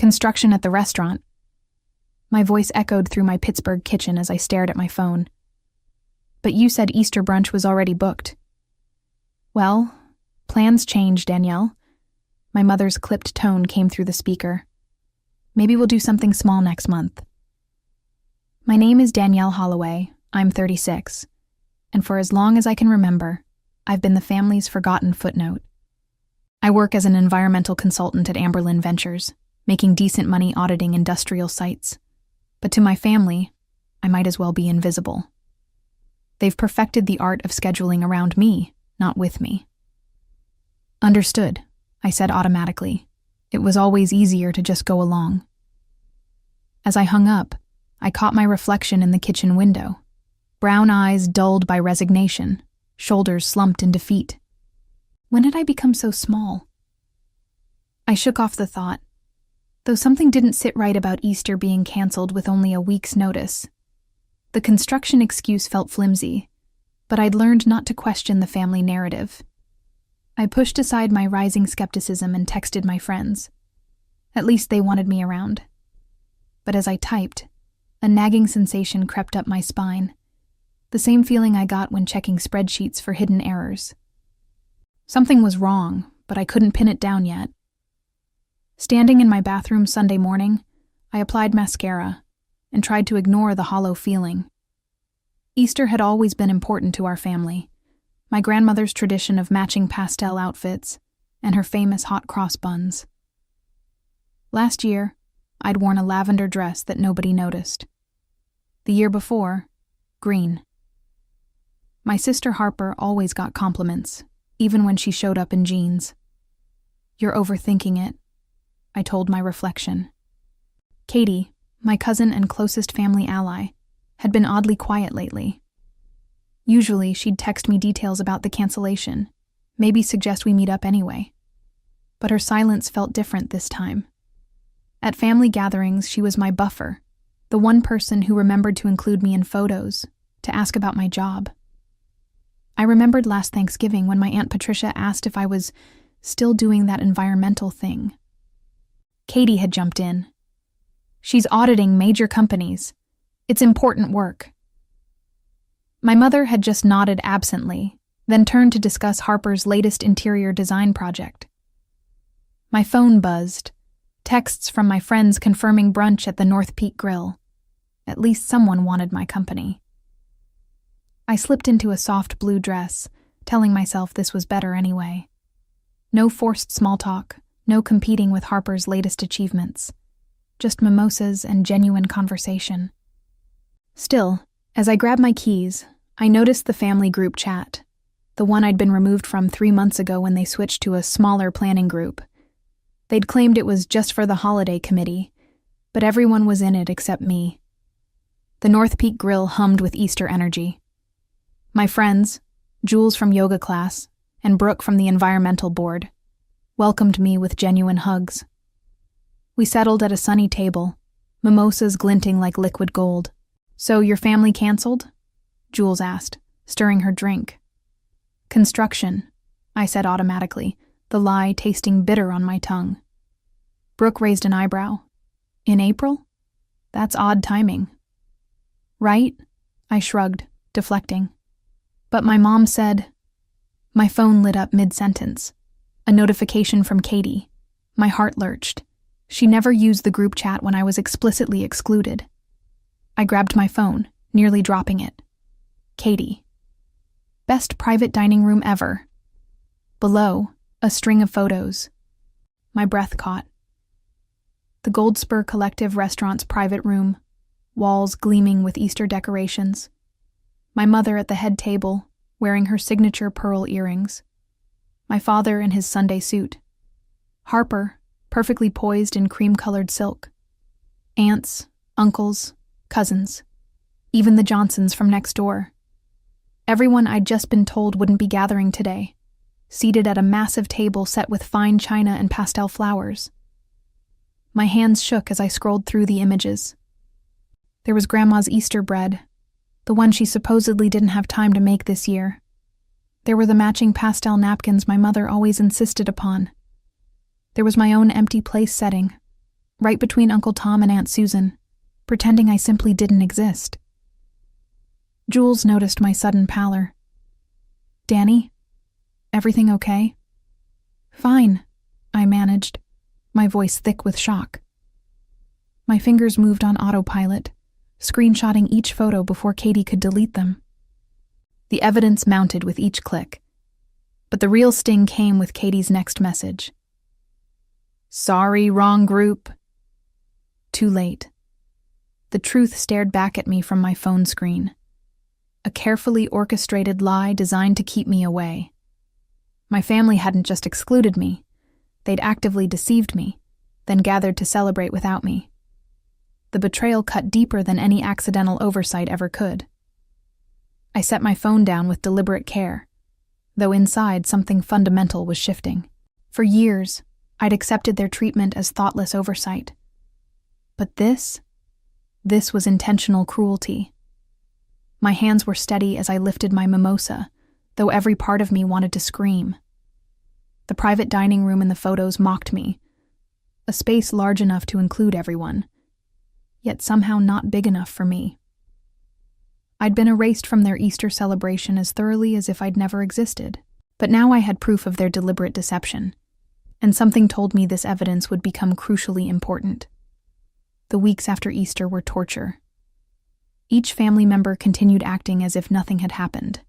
Construction at the restaurant. My voice echoed through my Pittsburgh kitchen as I stared at my phone. But you said Easter brunch was already booked. Well, plans change, Danielle. My mother's clipped tone came through the speaker. Maybe we'll do something small next month. My name is Danielle Holloway. I'm 36. And for as long as I can remember, I've been the family's forgotten footnote. I work as an environmental consultant at Amberlin Ventures, making decent money auditing industrial sites. But to my family, I might as well be invisible. They've perfected the art of scheduling around me, not with me. Understood, I said automatically. It was always easier to just go along. As I hung up, I caught my reflection in the kitchen window. Brown eyes dulled by resignation, shoulders slumped in defeat. When did I become so small? I shook off the thought. Though something didn't sit right about Easter being canceled with only a week's notice. The construction excuse felt flimsy, but I'd learned not to question the family narrative. I pushed aside my rising skepticism and texted my friends. At least they wanted me around. But as I typed, a nagging sensation crept up my spine, the same feeling I got when checking spreadsheets for hidden errors. Something was wrong, but I couldn't pin it down yet. Standing in my bathroom Sunday morning, I applied mascara and tried to ignore the hollow feeling. Easter had always been important to our family. My grandmother's tradition of matching pastel outfits and her famous hot cross buns. Last year, I'd worn a lavender dress that nobody noticed. The year before, green. My sister Harper always got compliments, even when she showed up in jeans. You're overthinking it, I told my reflection. Katie, my cousin and closest family ally, had been oddly quiet lately. Usually, she'd text me details about the cancellation, maybe suggest we meet up anyway. But her silence felt different this time. At family gatherings, she was my buffer, the one person who remembered to include me in photos, to ask about my job. I remembered last Thanksgiving when my Aunt Patricia asked if I was still doing that environmental thing. Katie had jumped in. She's auditing major companies. It's important work. My mother had just nodded absently, then turned to discuss Harper's latest interior design project. My phone buzzed, texts from my friends confirming brunch at the North Peak Grill. At least someone wanted my company. I slipped into a soft blue dress, telling myself this was better anyway. No forced small talk, no competing with Harper's latest achievements. Just mimosas and genuine conversation. Still, as I grabbed my keys, I noticed the family group chat, the one I'd been removed from 3 months ago when they switched to a smaller planning group. They'd claimed it was just for the holiday committee, but everyone was in it except me. The North Peak Grill hummed with Easter energy. My friends, Jules from yoga class and Brooke from the environmental board, welcomed me with genuine hugs. We settled at a sunny table, mimosas glinting like liquid gold. So your family canceled? Jules asked, stirring her drink. Construction, I said automatically, the lie tasting bitter on my tongue. Brooke raised an eyebrow. In April? That's odd timing. Right? I shrugged, deflecting. But my mom said... My phone lit up mid-sentence. A notification from Katie. My heart lurched. She never used the group chat when I was explicitly excluded. I grabbed my phone, nearly dropping it. Katie. Best private dining room ever. Below, a string of photos. My breath caught. The Goldspur Collective restaurant's private room, walls gleaming with Easter decorations. My mother at the head table, wearing her signature pearl earrings. My father in his Sunday suit. Harper, perfectly poised in cream-colored silk. Aunts, uncles, cousins. Even the Johnsons from next door. Everyone I'd just been told wouldn't be gathering today, seated at a massive table set with fine china and pastel flowers. My hands shook as I scrolled through the images. There was Grandma's Easter bread, the one she supposedly didn't have time to make this year. There were the matching pastel napkins my mother always insisted upon. There was my own empty place setting, right between Uncle Tom and Aunt Susan, pretending I simply didn't exist. Jules noticed my sudden pallor. "Danny, everything okay?" "Fine," I managed, my voice thick with shock. My fingers moved on autopilot, screenshotting each photo before Katie could delete them. The evidence mounted with each click, but the real sting came with Katie's next message. "Sorry, wrong group." Too late. The truth stared back at me from my phone screen. A carefully orchestrated lie designed to keep me away. My family hadn't just excluded me, they'd actively deceived me, then gathered to celebrate without me. The betrayal cut deeper than any accidental oversight ever could. I set my phone down with deliberate care, though inside something fundamental was shifting. For years, I'd accepted their treatment as thoughtless oversight. But this was intentional cruelty. My hands were steady as I lifted my mimosa, though every part of me wanted to scream. The private dining room in the photos mocked me, a space large enough to include everyone, yet somehow not big enough for me. I'd been erased from their Easter celebration as thoroughly as if I'd never existed, but now I had proof of their deliberate deception, and something told me this evidence would become crucially important. The weeks after Easter were torture. Each family member continued acting as if nothing had happened.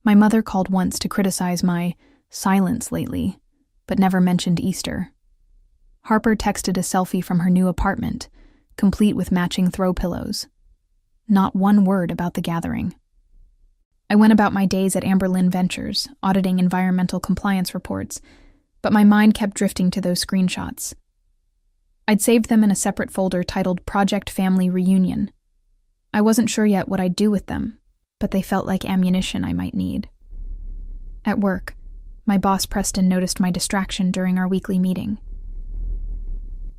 My mother called once to criticize my silence lately, but never mentioned Easter. Harper texted a selfie from her new apartment, complete with matching throw pillows. Not one word about the gathering. I went about my days at Amberlin Ventures, auditing environmental compliance reports, but my mind kept drifting to those screenshots. I'd saved them in a separate folder titled Project Family Reunion. I wasn't sure yet what I'd do with them, but they felt like ammunition I might need. At work, my boss Preston noticed my distraction during our weekly meeting.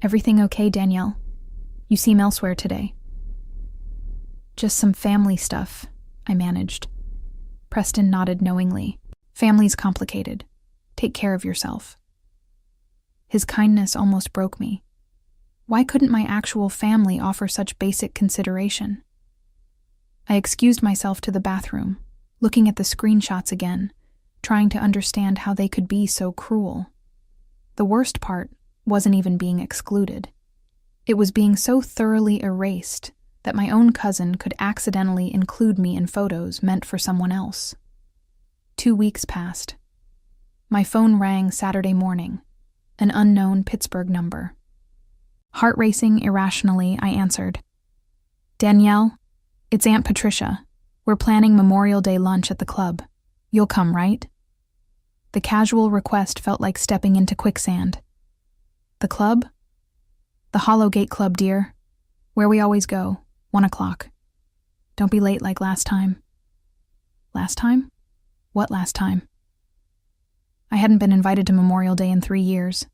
"Everything okay, Danielle? You seem elsewhere today." "Just some family stuff," I managed. Preston nodded knowingly. "Family's complicated. Take care of yourself." His kindness almost broke me. Why couldn't my actual family offer such basic consideration? I excused myself to the bathroom, looking at the screenshots again, trying to understand how they could be so cruel. The worst part wasn't even being excluded. It was being so thoroughly erased that my own cousin could accidentally include me in photos meant for someone else. 2 weeks passed. My phone rang Saturday morning, an unknown Pittsburgh number. Heart racing irrationally, I answered. "Danielle, it's Aunt Patricia. We're planning Memorial Day lunch at the club. You'll come, right?" The casual request felt like stepping into quicksand. "The club?" "The Hollowgate Club, dear. Where we always go, 1 o'clock. Don't be late like last time." Last time? What last time? I hadn't been invited to Memorial Day in 3 years.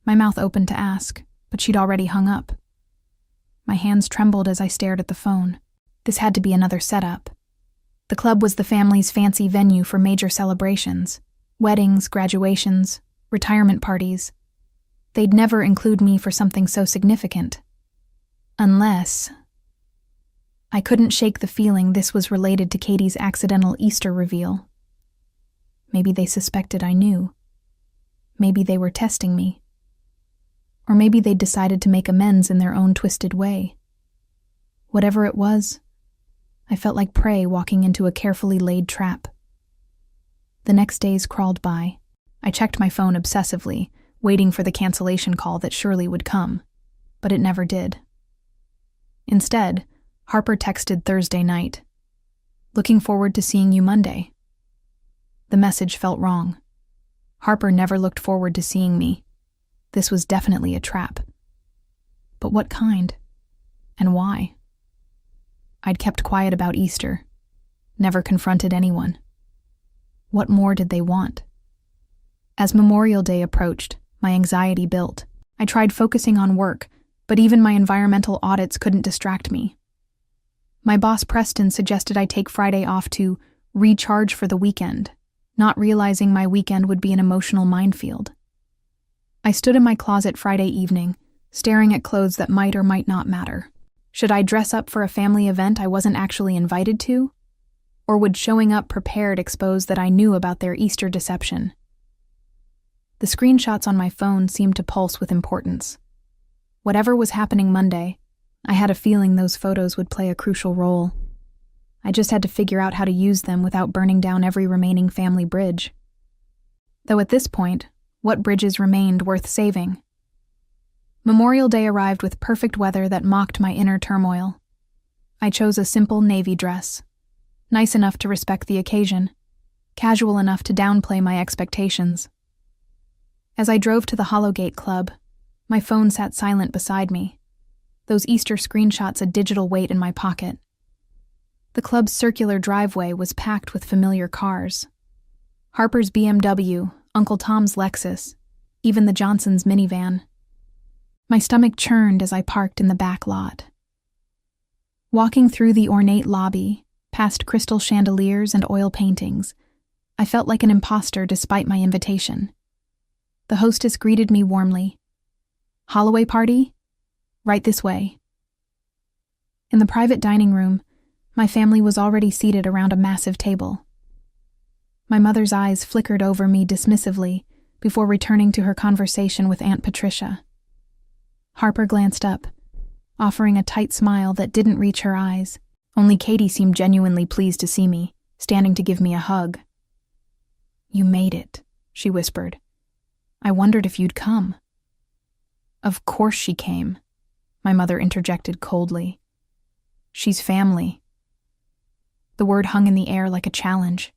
My mouth opened to ask, but she'd already hung up. My hands trembled as I stared at the phone. This had to be another setup. The club was the family's fancy venue for major celebrations. Weddings, graduations, retirement parties. They'd never include me for something so significant. Unless... I couldn't shake the feeling this was related to Katie's accidental Easter reveal. Maybe they suspected I knew. Maybe they were testing me. Or maybe they'd decided to make amends in their own twisted way. Whatever it was, I felt like prey walking into a carefully laid trap. The next days crawled by. I checked my phone obsessively, waiting for the cancellation call that surely would come, but it never did. Instead, Harper texted Thursday night, "Looking forward to seeing you Monday." The message felt wrong. Harper never looked forward to seeing me. This was definitely a trap. But what kind? And why? I'd kept quiet about Easter, never confronted anyone. What more did they want? As Memorial Day approached, my anxiety built. I tried focusing on work, but even my environmental audits couldn't distract me. My boss Preston suggested I take Friday off to recharge for the weekend, not realizing my weekend would be an emotional minefield. I stood in my closet Friday evening, staring at clothes that might or might not matter. Should I dress up for a family event I wasn't actually invited to? Or would showing up prepared expose that I knew about their Easter deception? The screenshots on my phone seemed to pulse with importance. Whatever was happening Monday, I had a feeling those photos would play a crucial role. I just had to figure out how to use them without burning down every remaining family bridge. Though at this point, what bridges remained worth saving? Memorial Day arrived with perfect weather that mocked my inner turmoil. I chose a simple navy dress, nice enough to respect the occasion, casual enough to downplay my expectations. As I drove to the Hollowgate Club, my phone sat silent beside me, those Easter screenshots a digital weight in my pocket. The club's circular driveway was packed with familiar cars. Harper's BMW, Uncle Tom's Lexus, even the Johnsons' minivan. My stomach churned as I parked in the back lot. Walking through the ornate lobby, past crystal chandeliers and oil paintings, I felt like an imposter despite my invitation. The hostess greeted me warmly. "Holloway party? Right this way." In the private dining room, my family was already seated around a massive table. My mother's eyes flickered over me dismissively before returning to her conversation with Aunt Patricia. Harper glanced up, offering a tight smile that didn't reach her eyes. Only Katie seemed genuinely pleased to see me, standing to give me a hug. "You made it," she whispered. "I wondered if you'd come." "Of course she came," my mother interjected coldly. "She's family." The word hung in the air like a challenge.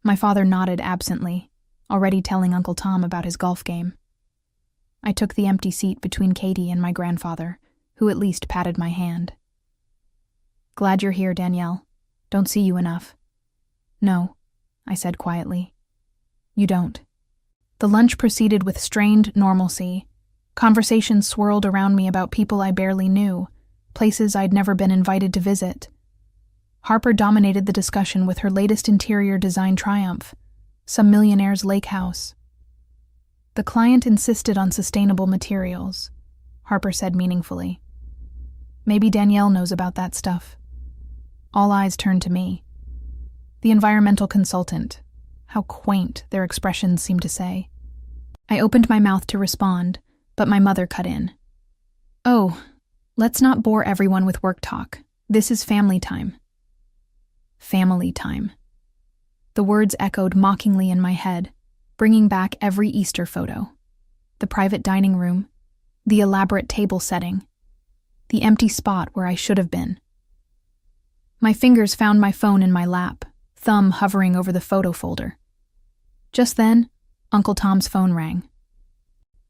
My father nodded absently, already telling Uncle Tom about his golf game. I took the empty seat between Katie and my grandfather, who at least patted my hand. "Glad you're here, Danielle. Don't see you enough." "No," I said quietly. "You don't." The lunch proceeded with strained normalcy. Conversations swirled around me about people I barely knew, places I'd never been invited to visit. Harper dominated the discussion with her latest interior design triumph, some millionaire's lake house. "The client insisted on sustainable materials," Harper said meaningfully. "Maybe Danielle knows about that stuff." All eyes turned to me. The environmental consultant. How quaint, their expressions seemed to say. I opened my mouth to respond, but my mother cut in. "Oh, let's not bore everyone with work talk. This is family time." Family time. The words echoed mockingly in my head, bringing back every Easter photo. The private dining room, the elaborate table setting, the empty spot where I should have been. My fingers found my phone in my lap, thumb hovering over the photo folder. Just then, Uncle Tom's phone rang.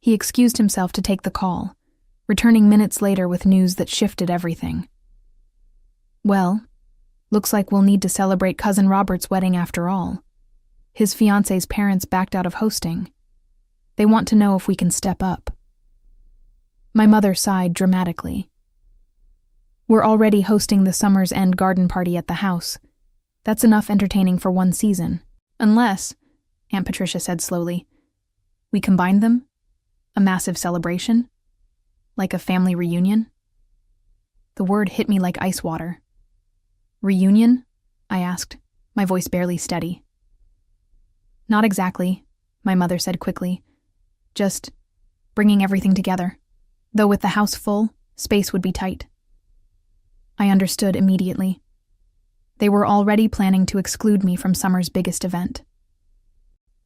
He excused himself to take the call, returning minutes later with news that shifted everything. "Well, looks like we'll need to celebrate Cousin Robert's wedding after all. His fiancé's parents backed out of hosting. They want to know if we can step up." My mother sighed dramatically. "We're already hosting the summer's end garden party at the house. That's enough entertaining for one season. Unless," Aunt Patricia said slowly, "we combine them? A massive celebration? Like a family reunion?" The word hit me like ice water. "Reunion?" I asked, my voice barely steady. "Not exactly," my mother said quickly. "Just bringing everything together. Though with the house full, space would be tight." I understood immediately. They were already planning to exclude me from summer's biggest event.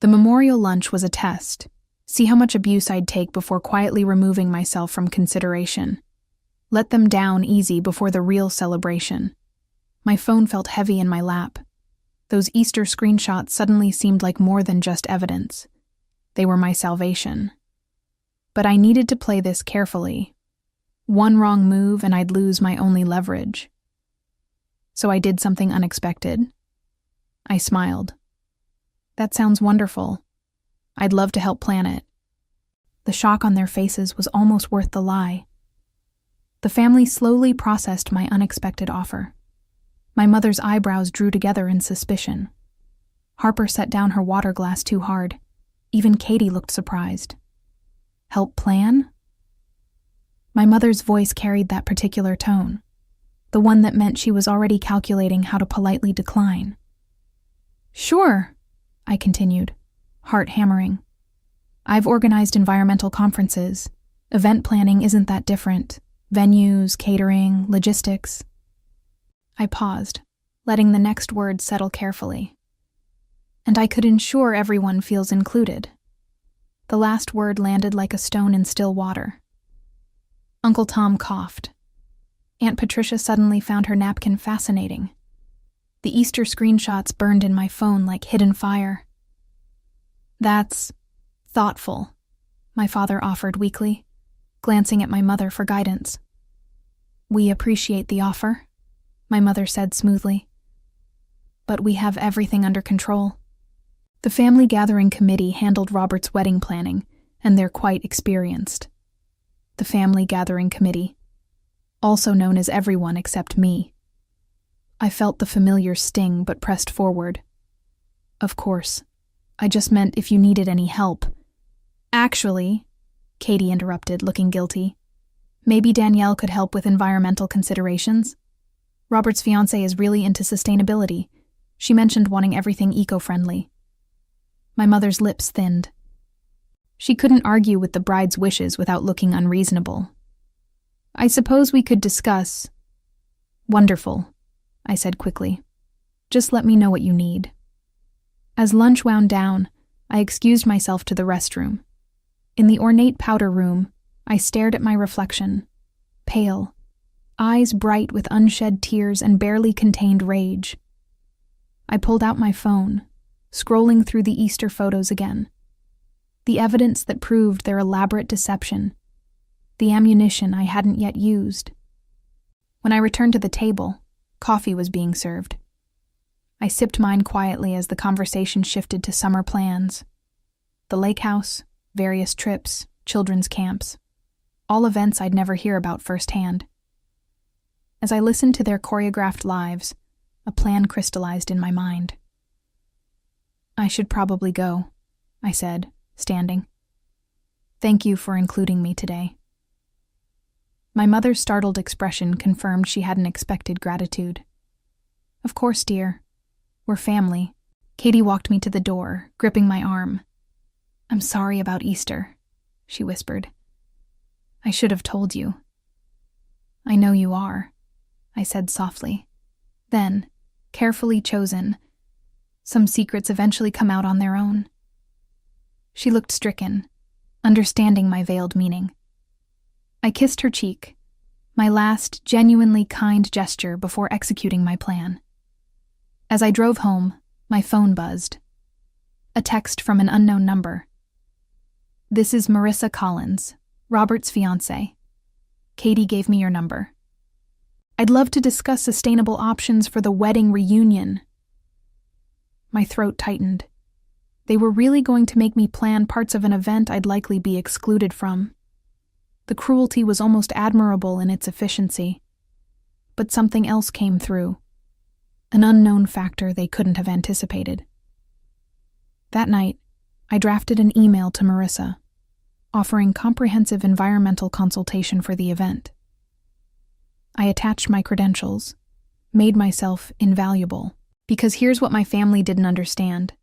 The memorial lunch was a test. See how much abuse I'd take before quietly removing myself from consideration. Let them down easy before the real celebration. My phone felt heavy in my lap. Those Easter screenshots suddenly seemed like more than just evidence. They were my salvation. But I needed to play this carefully. One wrong move and I'd lose my only leverage. So I did something unexpected. I smiled. "That sounds wonderful. I'd love to help plan it." The shock on their faces was almost worth the lie. The family slowly processed my unexpected offer. My mother's eyebrows drew together in suspicion. Harper set down her water glass too hard. Even Katie looked surprised. "Help plan?" My mother's voice carried that particular tone, the one that meant she was already calculating how to politely decline. "Sure," I continued, heart hammering. "I've organized environmental conferences. Event planning isn't that different. Venues, catering, logistics." I paused, letting the next word settle carefully. "And I could ensure everyone feels included." The last word landed like a stone in still water. Uncle Tom coughed. Aunt Patricia suddenly found her napkin fascinating. The Easter screenshots burned in my phone like hidden fire. "That's thoughtful," my father offered weakly, glancing at my mother for guidance. "We appreciate the offer," my mother said smoothly. "But we have everything under control." The family gathering committee handled Robert's wedding planning, and they're quite experienced. The family gathering committee, also known as everyone except me. I felt the familiar sting but pressed forward. "Of course. I just meant if you needed any help." "Actually," Katie interrupted, looking guilty, "maybe Danielle could help with environmental considerations. Robert's fiancé is really into sustainability. She mentioned wanting everything eco-friendly." My mother's lips thinned. She couldn't argue with the bride's wishes without looking unreasonable. "I suppose we could discuss." "Wonderful," I said quickly. "Just let me know what you need." As lunch wound down, I excused myself to the restroom. In the ornate powder room, I stared at my reflection, pale, eyes bright with unshed tears and barely contained rage. I pulled out my phone, scrolling through the Easter photos again. The evidence that proved their elaborate deception, the ammunition I hadn't yet used. When I returned to the table, coffee was being served. I sipped mine quietly as the conversation shifted to summer plans. The lake house, various trips, children's camps, all events I'd never hear about firsthand. As I listened to their choreographed lives, a plan crystallized in my mind. "I should probably go," I said, standing. "Thank you for including me today." My mother's startled expression confirmed she hadn't expected gratitude. "Of course, dear. We're family." Katie walked me to the door, gripping my arm. "I'm sorry about Easter," she whispered. "I should have told you." "I know you are," I said softly. Then, carefully chosen, "Some secrets eventually come out on their own." She looked stricken, understanding my veiled meaning. I kissed her cheek, my last genuinely kind gesture before executing my plan. As I drove home, my phone buzzed. A text from an unknown number. "This is Marissa Collins, Robert's fiancée. Katie gave me your number. I'd love to discuss sustainable options for the wedding reunion." My throat tightened. They were really going to make me plan parts of an event I'd likely be excluded from. The cruelty was almost admirable in its efficiency. But something else came through. An unknown factor they couldn't have anticipated. That night, I drafted an email to Marissa, offering comprehensive environmental consultation for the event. I attached my credentials, made myself invaluable, because here's what my family didn't understand.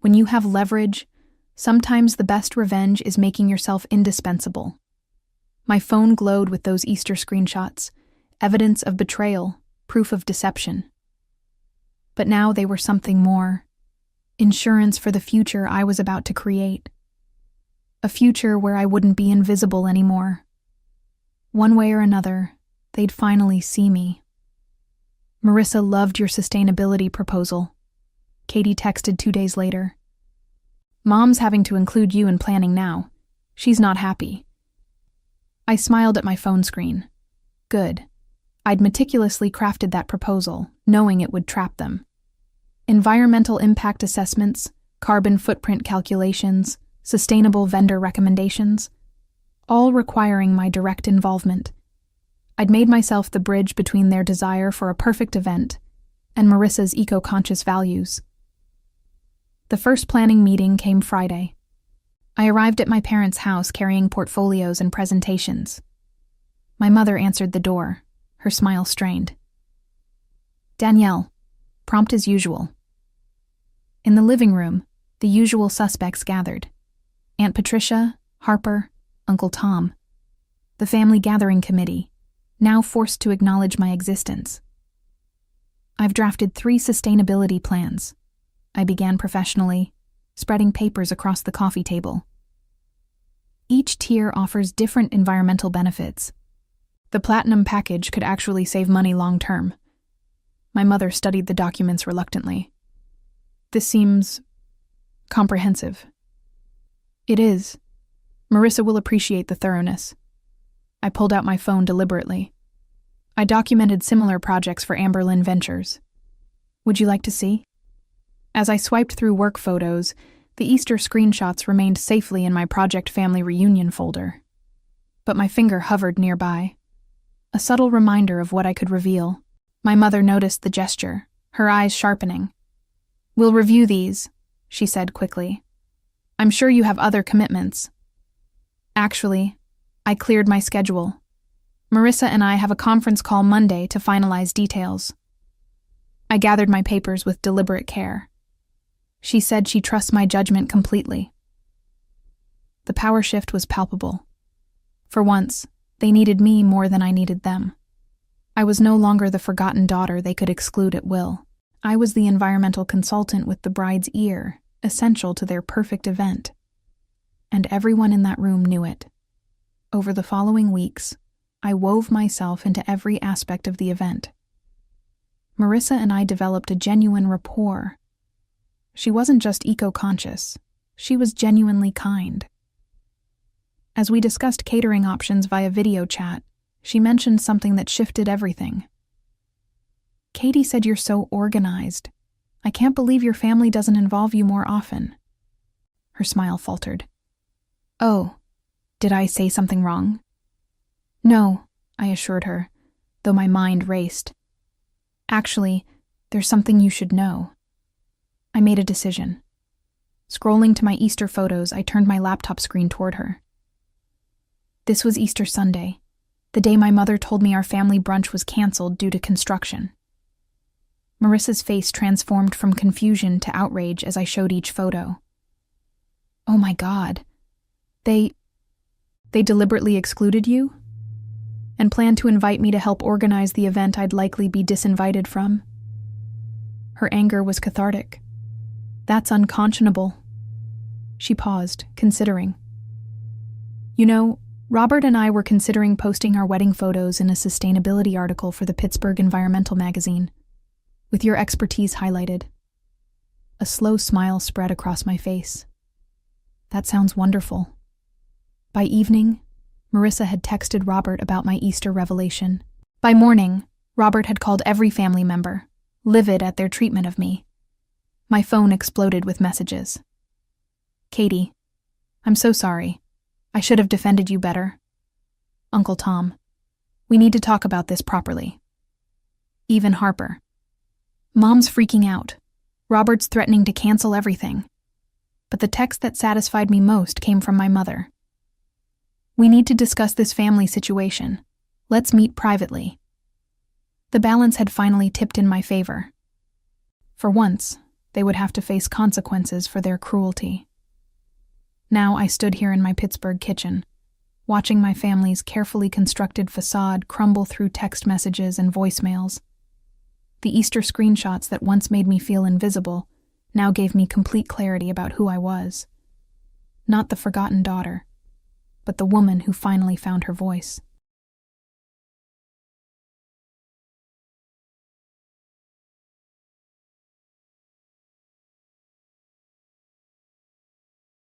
When you have leverage, sometimes the best revenge is making yourself indispensable. My phone glowed with those Easter screenshots, evidence of betrayal, proof of deception. But now they were something more. Insurance for the future I was about to create. A future where I wouldn't be invisible anymore. One way or another, they'd finally see me. "Marissa loved your sustainability proposal," Katie texted 2 days later. "Mom's having to include you in planning now. She's not happy." I smiled at my phone screen. Good. I'd meticulously crafted that proposal, knowing it would trap them. Environmental impact assessments, carbon footprint calculations, sustainable vendor recommendations, all requiring my direct involvement. I'd made myself the bridge between their desire for a perfect event and Marissa's eco-conscious values. The first planning meeting came Friday. I arrived at my parents' house carrying portfolios and presentations. My mother answered the door, her smile strained. Danielle, prompt as usual. In the living room, the usual suspects gathered. Aunt Patricia, Harper, Uncle Tom. The family gathering committee, now forced to acknowledge my existence. I've drafted 3 sustainability plans. I began professionally, spreading papers across the coffee table. Each tier offers different environmental benefits. The platinum package could actually save money long term. My mother studied the documents reluctantly. This seems comprehensive. It is. Marissa will appreciate the thoroughness. I pulled out my phone deliberately. I documented similar projects for Amberlin Ventures. Would you like to see? As I swiped through work photos, the Easter screenshots remained safely in my Project Family Reunion folder. But my finger hovered nearby. A subtle reminder of what I could reveal. My mother noticed the gesture, her eyes sharpening. We'll review these, she said quickly. I'm sure you have other commitments. Actually, I cleared my schedule. Marissa and I have a conference call Monday to finalize details. I gathered my papers with deliberate care. She said she trusts my judgment completely. The power shift was palpable. For once, they needed me more than I needed them. I was no longer the forgotten daughter they could exclude at will. I was the environmental consultant with the bride's ear, essential to their perfect event. And everyone in that room knew it. Over the following weeks, I wove myself into every aspect of the event. Marissa and I developed a genuine rapport. She wasn't just eco-conscious, she was genuinely kind. As we discussed catering options via video chat, she mentioned something that shifted everything. Katie said you're so organized. I can't believe your family doesn't involve you more often. Her smile faltered. Oh, did I say something wrong? No, I assured her, though my mind raced. Actually, there's something you should know. I made a decision. Scrolling to my Easter photos, I turned my laptop screen toward her. This was Easter Sunday, the day my mother told me our family brunch was canceled due to construction. Marissa's face transformed from confusion to outrage as I showed each photo. Oh my God. They deliberately excluded you? And planned to invite me to help organize the event I'd likely be disinvited from? Her anger was cathartic. That's unconscionable. She paused, considering. You know, Robert and I were considering posting our wedding photos in a sustainability article for the Pittsburgh Environmental magazine, with your expertise highlighted. A slow smile spread across my face. That sounds wonderful. By evening, Marissa had texted Robert about my Easter revelation. By morning, Robert had called every family member, livid at their treatment of me. My phone exploded with messages. Katie, I'm so sorry. I should have defended you better. Uncle Tom, we need to talk about this properly. Even Harper. Mom's freaking out. Robert's threatening to cancel everything. But the text that satisfied me most came from my mother. We need to discuss this family situation. Let's meet privately. The balance had finally tipped in my favor. For once, they would have to face consequences for their cruelty. Now I stood here in my Pittsburgh kitchen, watching my family's carefully constructed facade crumble through text messages and voicemails. The Easter screenshots that once made me feel invisible now gave me complete clarity about who I was. Not the forgotten daughter, but the woman who finally found her voice.